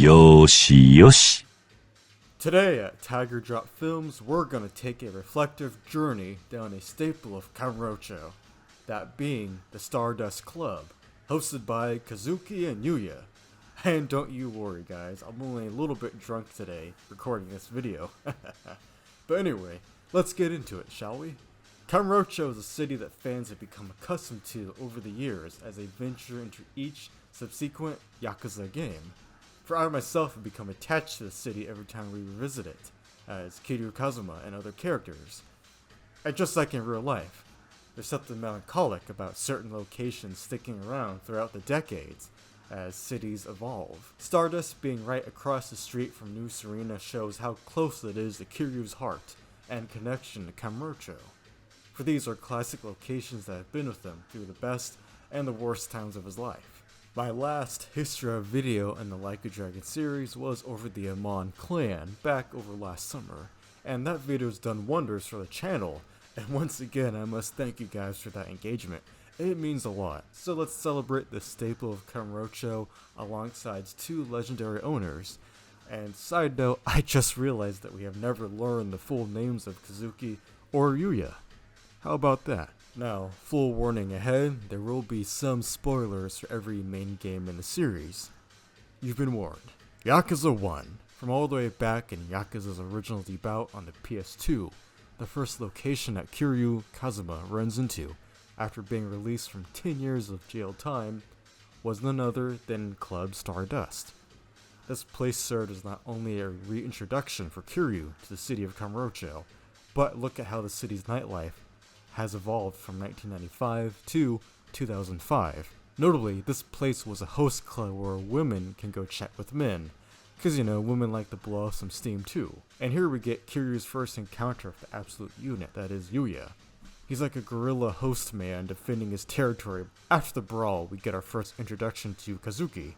よしよし。 Today at Tiger Drop Films, we're gonna take a reflective journey down a staple of Kamurocho, that being the Stardust Club, hosted by Kazuki and Yuya. And don't you worry guys, I'm only a little bit drunk today recording this video. But anyway, let's get into it, shall we? Kamurocho is a city that fans have become accustomed to over the years as they venture into each subsequent Yakuza game. For I myself have become attached to the city every time we revisit it, as Kiryu Kazuma and other characters. And just like in real life, there's something melancholic about certain locations sticking around throughout the decades as cities evolve. Stardust being right across the street from New Serena shows how close it is to Kiryu's heart and connection to Kamurocho. For these are classic locations that have been with him through the best and the worst times of his life. My last History video in the Like a Dragon series was over the Amon clan back over last summer, and that video's done wonders for the channel, and once again I must thank you guys for that engagement. It means a lot. So let's celebrate this staple of Kamurocho alongside two legendary owners. And side note, I just realized that we have never learned the full names of Kazuki or Yuya. How about that? Now, full warning ahead, there will be some spoilers for every main game in the series. You've been warned. Yakuza 1. From all the way back in Yakuza's original debut on the PS2, the first location that Kiryu Kazuma runs into after being released from 10 years of jail time was none other than Club Stardust. This place served as not only a reintroduction for Kiryu to the city of Kamurocho, but look at how the city's nightlife has evolved from 1995 to 2005. Notably, this place was a host club where women can go chat with men, because women like to blow off some steam too. And here we get Kiryu's first encounter with the absolute unit, that is Yuya. He's like a guerrilla host man defending his territory. After the brawl, we get our first introduction to Kazuki,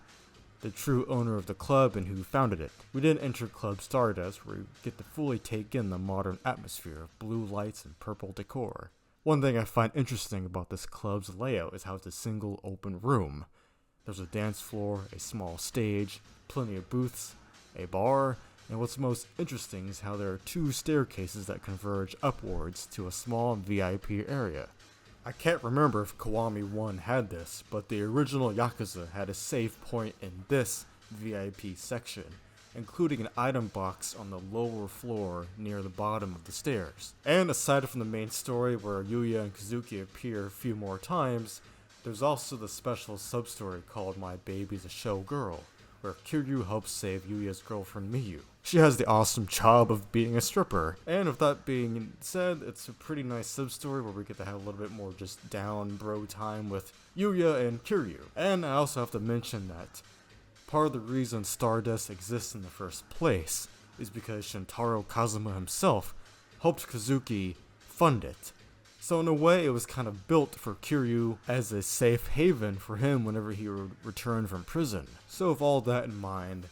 the true owner of the club and who founded it. We then enter Club Stardust, where we get to fully take in the modern atmosphere of blue lights and purple decor. One thing I find interesting about this club's layout is how it's a single open room. There's a dance floor, a small stage, plenty of booths, a bar, and what's most interesting is how there are two staircases that converge upwards to a small VIP area. I can't remember if Kiwami 1 had this, but the original Yakuza had a save point in this VIP section, including an item box on the lower floor near the bottom of the stairs. And aside from the main story where Yuya and Kazuki appear a few more times, there's also the special sub-story called My Baby's a Show Girl, where Kiryu helps save Yuya's girlfriend Miyu. She has the awesome job of being a stripper. And with that being said, it's a pretty nice sub-story where we get to have a little bit more just down bro time with Yuya and Kiryu. And I also have to mention that part of the reason Stardust exists in the first place is because Shintaro Kazuma himself helped Kazuki fund it. So in a way, it was kind of built for Kiryu as a safe haven for him whenever he would return from prison. So with all that in mind,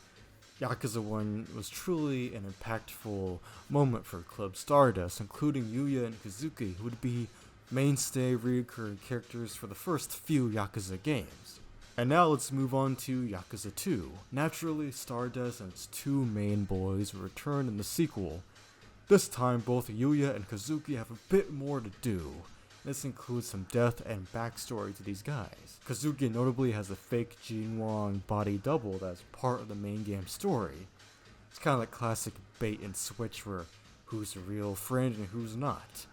Yakuza 1 was truly an impactful moment for Club Stardust, including Yuya and Kazuki, who would be mainstay recurring characters for the first few Yakuza games. And now let's move on to Yakuza 2. Naturally, Stardust and its two main boys return in the sequel. This time, both Yuya and Kazuki have a bit more to do. This includes some depth and backstory to these guys. Kazuki notably has a fake Jinwon body double that's part of the main game story. It's kind of like classic bait and switch where who's a real friend and who's not.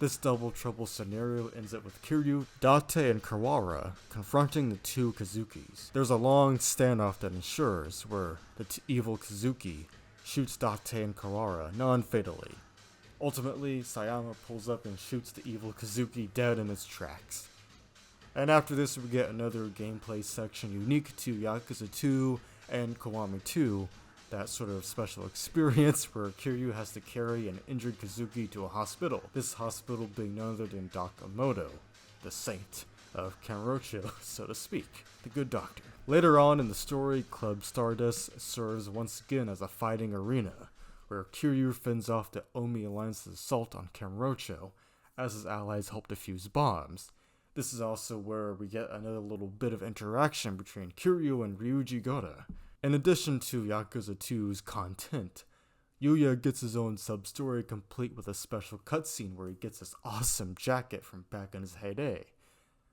This double trouble scenario ends up with Kiryu, Date, and Kawara confronting the two Kazukis. There's a long standoff that ensures where the evil Kazuki shoots Date and Kawara non-fatally. Ultimately, Sayama pulls up and shoots the evil Kazuki dead in its tracks. And after this we get another gameplay section unique to Yakuza 2 and Kiwami 2, that sort of special experience where Kiryu has to carry an injured Kazuki to a hospital. This hospital being none other than Dakamoto, the saint of Kamurocho, so to speak, the good doctor. Later on in the story, Club Stardust serves once again as a fighting arena, where Kiryu fends off the Omi Alliance's assault on Kamurocho, as his allies help defuse bombs. This is also where we get another little bit of interaction between Kiryu and Ryuji Goda. In addition to Yakuza 2's content, Yuya gets his own sub-story complete with a special cutscene where he gets this awesome jacket from back in his heyday.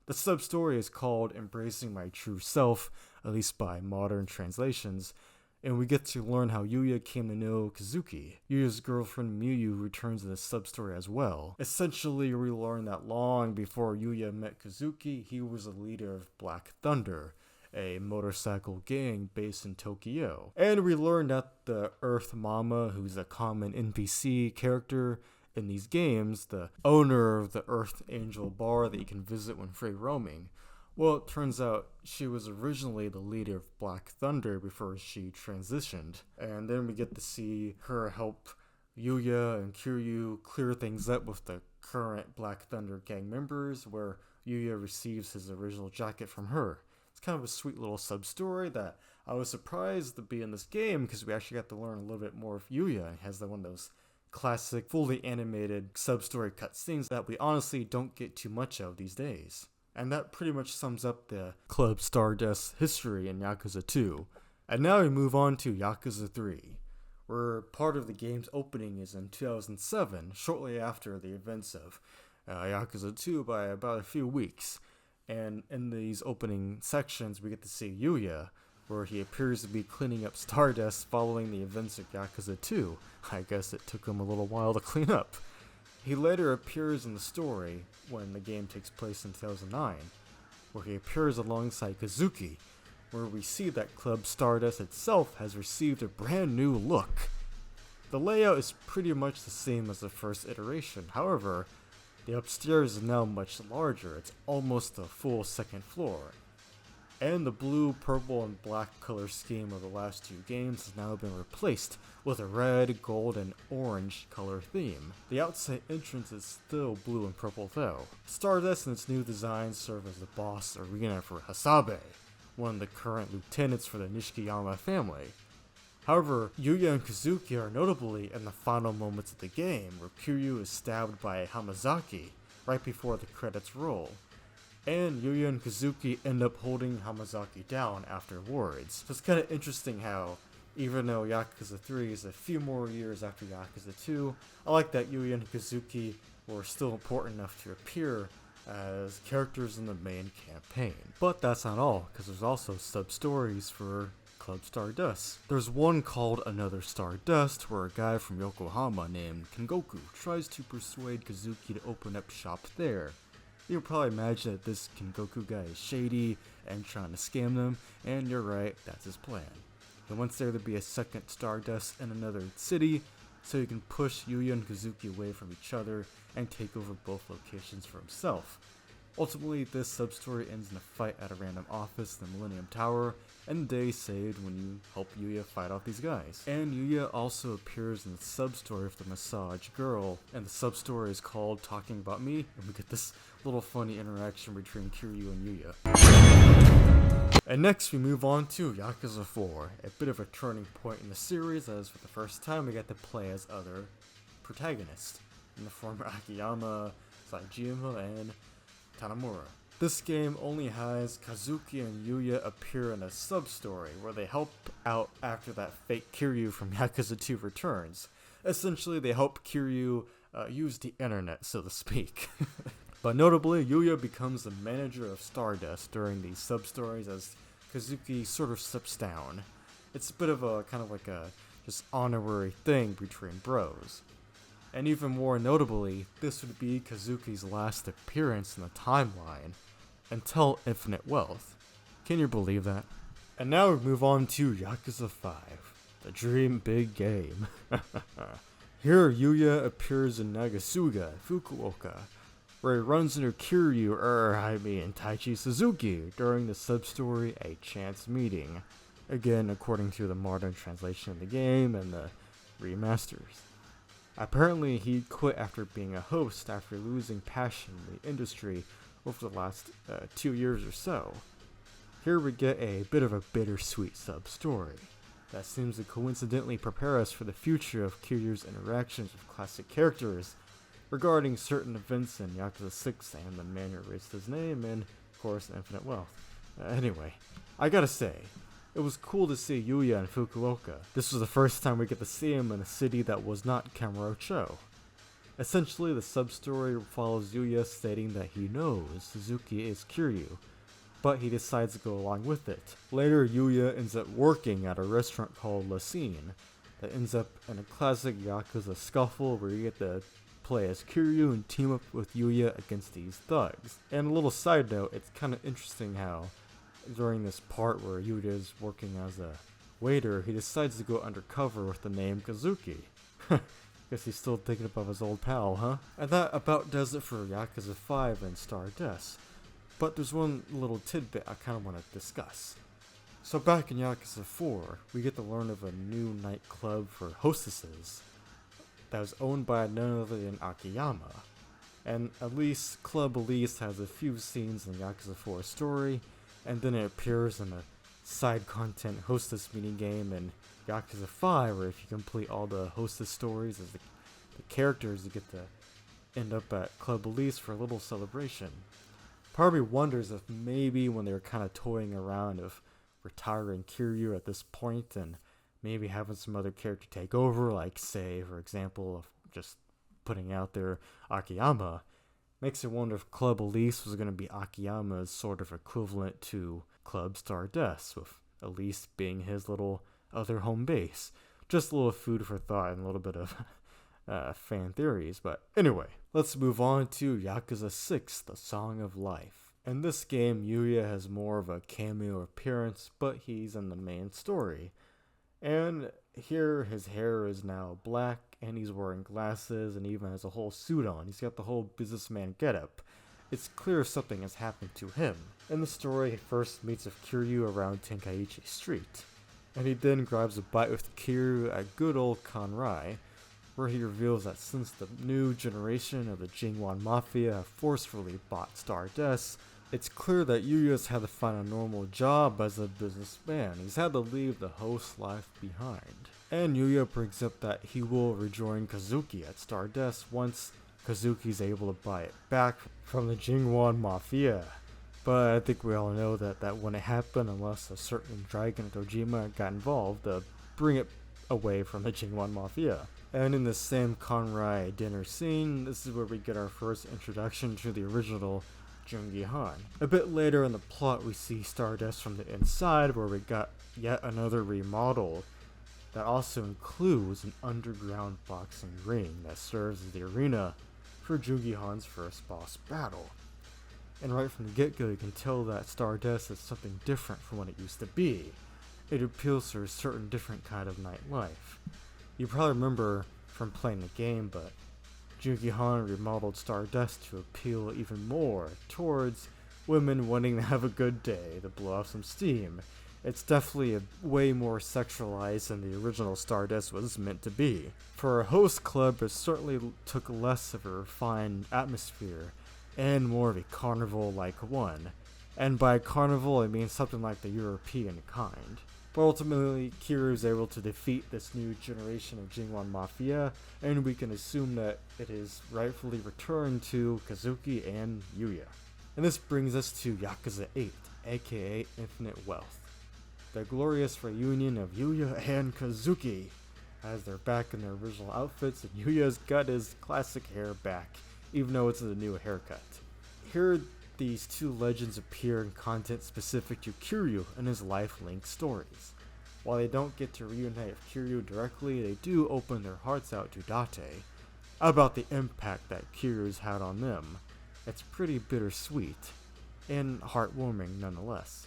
The sub-story is called Embracing My True Self, at least by modern translations, and we get to learn how Yuya came to know Kazuki. Yuya's girlfriend Miyu returns in the sub-story as well. Essentially, we learn that long before Yuya met Kazuki, he was a leader of Black Thunder, a motorcycle gang based in Tokyo. And we learn that the Earth Mama, who's a common NPC character in these games, the owner of the Earth Angel bar that you can visit when free roaming, well, it turns out she was originally the leader of Black Thunder before she transitioned. And then we get to see her help Yuya and Kiryu clear things up with the current Black Thunder gang members, where Yuya receives his original jacket from her. It's kind of a sweet little sub-story that I was surprised to be in this game, because we actually got to learn a little bit more of Yuya. He has one of those classic, fully animated sub-story cutscenes that we honestly don't get too much of these days. And that pretty much sums up the Club Stardust history in Yakuza 2. And now we move on to Yakuza 3, where part of the game's opening is in 2007, shortly after the events of Yakuza 2 by about a few weeks. And in these opening sections, we get to see Yuya, where he appears to be cleaning up Stardust following the events of Yakuza 2. I guess it took him a little while to clean up. He later appears in the story when the game takes place in 2009, where he appears alongside Kazuki, where we see that Club Stardust itself has received a brand new look. The layout is pretty much the same as the first iteration, however, the upstairs is now much larger. It's almost a full second floor. And the blue, purple, and black color scheme of the last two games has now been replaced with a red, gold, and orange color theme. The outside entrance is still blue and purple though. Stardust and its new design serve as the boss arena for Hasabe, one of the current lieutenants for the Nishikiyama family. However, Yuya and Kazuki are notably in the final moments of the game, where Kiryu is stabbed by Hamazaki right before the credits roll. And Yuya and Kazuki end up holding Hamazaki down afterwards. So it's kind of interesting how, even though Yakuza 3 is a few more years after Yakuza 2, I like that Yuya and Kazuki were still important enough to appear as characters in the main campaign. But that's not all, because there's also sub-stories for Club Stardust. There's one called Another Stardust, where a guy from Yokohama named Kengoku tries to persuade Kazuki to open up shop there. You can probably imagine that this Kengoku guy is shady and trying to scam them, and you're right, that's his plan. He wants there to be a second Stardust in another city, so he can push Yuya and Kazuki away from each other and take over both locations for himself. Ultimately, this sub-story ends in a fight at a random office in the Millennium Tower, and the day is saved when you help Yuya fight off these guys. And Yuya also appears in the sub-story of the massage girl, and the sub-story is called Talking About Me, and we get this little funny interaction between Kiryu and Yuya. And next we move on to Yakuza 4, a bit of a turning point in the series, as for the first time we get to play as other protagonists, in the form of Akiyama, Saejima, and Tanamura. This game only has Kazuki and Yuya appear in a sub-story, where they help out after that fake Kiryu from Yakuza 2 returns. Essentially, they help Kiryu use the internet, so to speak. But notably, Yuya becomes the manager of Stardust during these sub-stories as Kazuki sort of steps down. It's a bit of a kind of like a just honorary thing between bros. And even more notably, this would be Kazuki's last appearance in the timeline until Infinite Wealth. Can you believe that? And now we move on to Yakuza 5, the dream big game. Here Yuya appears in Nagasuga, Fukuoka, where he runs into Kiryu, and Taichi Suzuki during the sub-story A Chance Meeting. Again, according to the modern translation of the game and the remasters. Apparently, he quit after being a host after losing passion in the industry over the last 2 years or so. Here we get a bit of a bittersweet sub-story that seems to coincidentally prepare us for the future of Kiryu's interactions with classic characters regarding certain events in Yakuza 6 and the man who erased his name, and of course Infinite Wealth. Anyway, I gotta say, It was cool to see Yuya in Fukuoka. This was the first time we get to see him in a city that was not Kamurocho. Essentially, the sub-story follows Yuya stating that he knows Suzuki is Kiryu, but he decides to go along with it. Later, Yuya ends up working at a restaurant called La Scene that ends up in a classic Yakuza scuffle where you get to play as Kiryu and team up with Yuya against these thugs. And a little side note, it's kind of interesting how during this part where Yuya is working as a waiter, he decides to go undercover with the name Kazuki. Guess he's still thinking about his old pal, huh? And that about does it for Yakuza 5 and Stardust. But there's one little tidbit I kind of want to discuss. So back in Yakuza 4, we get to learn of a new nightclub for hostesses that was owned by none other than Akiyama. And at least Club Elise has a few scenes in Yakuza 4 story, and then it appears in a side content hostess minigame in Yakuza 5, where if you complete all the hostess stories as the characters, you get to end up at Club Elise for a little celebration. Part of me wonders if maybe when they were kind of toying around of retiring Kiryu at this point and maybe having some other character take over, like say, for example, of just putting out there Akiyama, makes you wonder if Club Elise was going to be Akiyama's sort of equivalent to Club Stardust, with Elise being his little other home base. Just a little food for thought and a little bit of fan theories. But anyway, let's move on to Yakuza 6, The Song of Life. In this game, Yuya has more of a cameo appearance, but he's in the main story. And here his hair is now black, and he's wearing glasses, and even has a whole suit on. He's got the whole businessman getup. It's clear something has happened to him. In the story, he first meets with Kiryu around Tenkaichi Street, and he then grabs a bite with Kiryu at good old Kanrai, where he reveals that since the new generation of the Jingwan Mafia have forcefully bought Stardust, it's clear that Yuya's had to find a normal job as a businessman. He's had to leave the host life behind. And Yuya brings up that he will rejoin Kazuki at Stardust once Kazuki's able to buy it back from the Jingwan Mafia. But I think we all know that wouldn't happen unless a certain Dragon Dojima got involved to bring it away from the Jingwan Mafia. And in the same Kanrai dinner scene, this is where we get our first introduction to the original Jungi Han. A bit later in the plot, we see Stardust from the inside, where we got yet another remodel that also includes an underground boxing ring that serves as the arena for Jungi Han's first boss battle. And right from the get-go, you can tell that Stardust is something different from what it used to be. It appeals to a certain different kind of nightlife. You probably remember from playing the game, but Jungi Han remodeled Stardust to appeal even more towards women wanting to have a good day, to blow off some steam. It's definitely a way more sexualized than the original Stardust was meant to be. For a host club, it certainly took less of a refined atmosphere and more of a carnival-like one. And by carnival, I mean something like the European kind. But ultimately, Kiryu is able to defeat this new generation of Jingwan Mafia, and we can assume that it is rightfully returned to Kazuki and Yuya. And this brings us to Yakuza 8, aka Infinite Wealth. The glorious reunion of Yuya and Kazuki, as they're back in their original outfits, and Yuya's got his classic hair back, even though it's a new haircut. Here, these two legends appear in content specific to Kiryu and his life-linked stories. While they don't get to reunite with Kiryu directly, they do open their hearts out to Date about the impact that Kiryu's had on them. It's pretty bittersweet, and heartwarming nonetheless.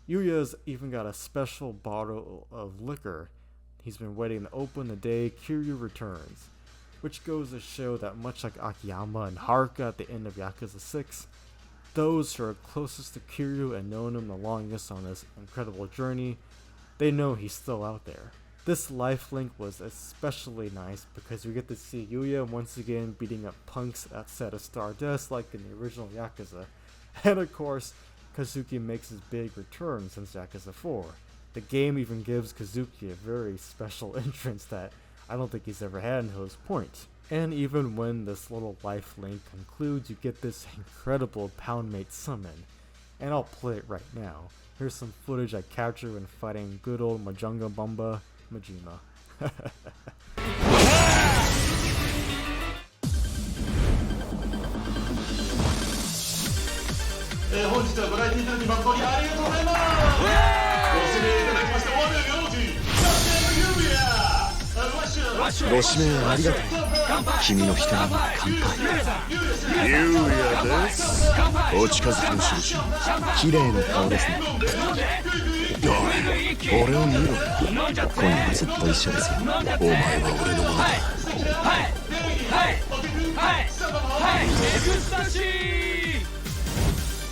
Yuya's even got a special bottle of liquor he's been waiting to open the day Kiryu returns, which goes to show that much like Akiyama and Haruka at the end of Yakuza 6, those who are closest to Kiryu and known him the longest on this incredible journey, they know he's still out there. This lifelink was especially nice because we get to see Yuya once again beating up punks outside of Stardust like in the original Yakuza. And of course, Kazuki makes his big return since Yakuza 4. The game even gives Kazuki a very special entrance that I don't think he's ever had until this point. And even when this little life link concludes, you get this incredible Poundmate summon. and I'll play it right now. Here's some footage I captured when fighting good old Majunga Bumba Majima. 本日はご来店いただき誠にありがとうございます。ご指名いただきまして我々の王子、ご指名ありがとう。君の瞳に乾杯。ユーヤです。お近づきの印。綺麗な顔ですね。おい、俺を見ろ。今夜はずっと一緒ですよ。お前は俺のものだ。はいエクスタシー。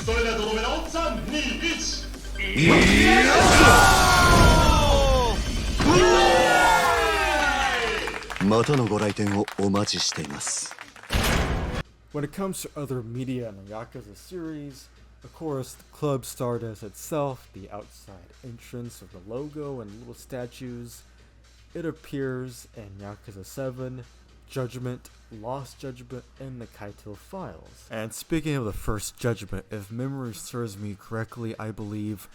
それではとどめの3、2、1。またのご来店をお待ちしています。 When it comes to other media in the Yakuza series, of course, Club Stardust itself, the outside entrance of the logo and little statues, it appears in Yakuza 7, Judgment, Lost Judgment, and the Kaito Files. And speaking of the first Judgment, if memory serves me correctly, I believe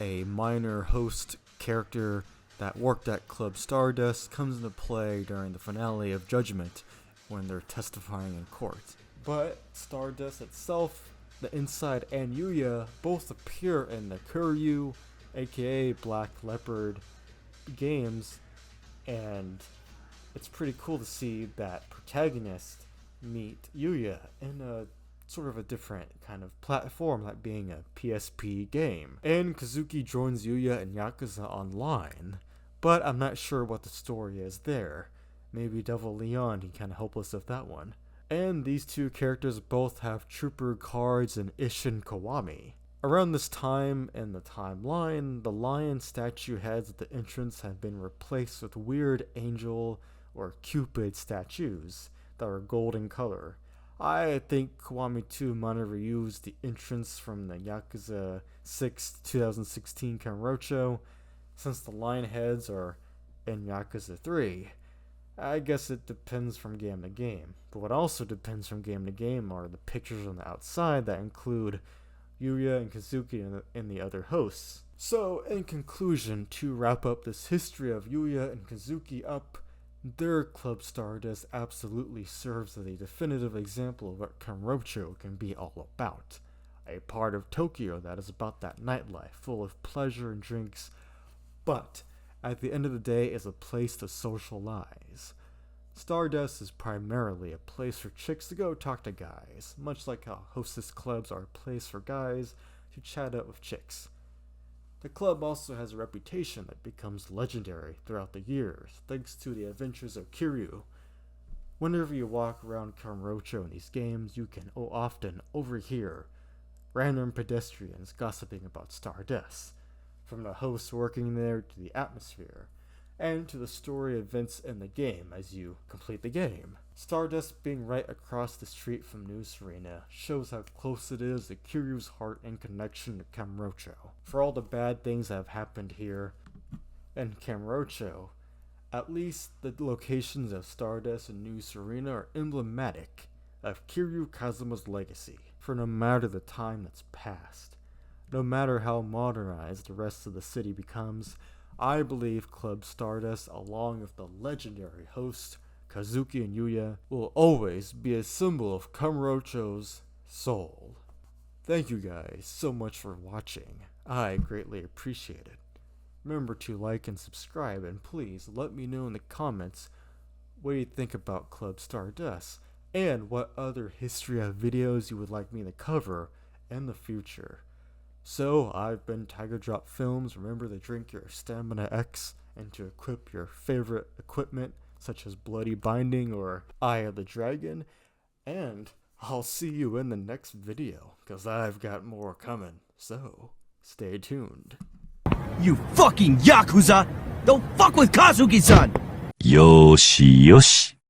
a minor host character that worked at Club Stardust comes into play during the finale of Judgment when they're testifying in court. But Stardust itself, the Inside, and Yuya both appear in the Kuryu, aka Black Leopard, games, and it's pretty cool to see that protagonist meet Yuya in a sort of a different kind of platform, that being a PSP game. And Kazuki joins Yuya and Yakuza Online, but I'm not sure what the story is there. Maybe Devil Leon can kind of help us with that one. And these two characters both have Trooper cards and Ishin Kawami. Around this time in the timeline, the lion statue heads at the entrance have been replaced with weird angel or Cupid statues that are gold in color. I think Kawami 2 might have reused the entrance from the Yakuza 6 2016 Kamurocho, since the lion heads are in Yakuza 3. I guess it depends from game to game, but what also depends from game to game are the pictures on the outside that include Yuya and Kazuki and the other hosts. So, in conclusion, to wrap up this history of Yuya and Kazuki up, their Club Stardust absolutely serves as a definitive example of what Kamurocho can be all about. A part of Tokyo that is about that nightlife, full of pleasure and drinks, but at the end of the day is a place to socialize. Stardust is primarily a place for chicks to go talk to guys, much like how hostess clubs are a place for guys to chat up with chicks. The club also has a reputation that becomes legendary throughout the years, thanks to the adventures of Kiryu. Whenever you walk around Kamurocho in these games, you can often overhear random pedestrians gossiping about Stardust, from the hosts working there to the atmosphere, and to the story events in the game as you complete the game. Stardust being right across the street from News Arena shows how close it is to Kiryu's heart and connection to Kamurocho. For all the bad things that have happened here in Kamurocho, at least the locations of Stardust and News Arena are emblematic of Kiryu Kazuma's legacy, for no matter the time that's passed, no matter how modernized the rest of the city becomes, I believe Club Stardust, along with the legendary hosts Kazuki and Yuya, will always be a symbol of Kamurocho's soul. Thank you guys so much for watching. I greatly appreciate it. Remember to like and subscribe, and please let me know in the comments what you think about Club Stardust, and what other history of videos you would like me to cover in the future. So, I've been Tiger Drop Films. Remember to drink your Stamina X and to equip your favorite equipment, such as Bloody Binding or Eye of the Dragon. And I'll see you in the next video, because I've got more coming. So, stay tuned. You fucking Yakuza! Don't fuck with Kazuki-san! よしよし。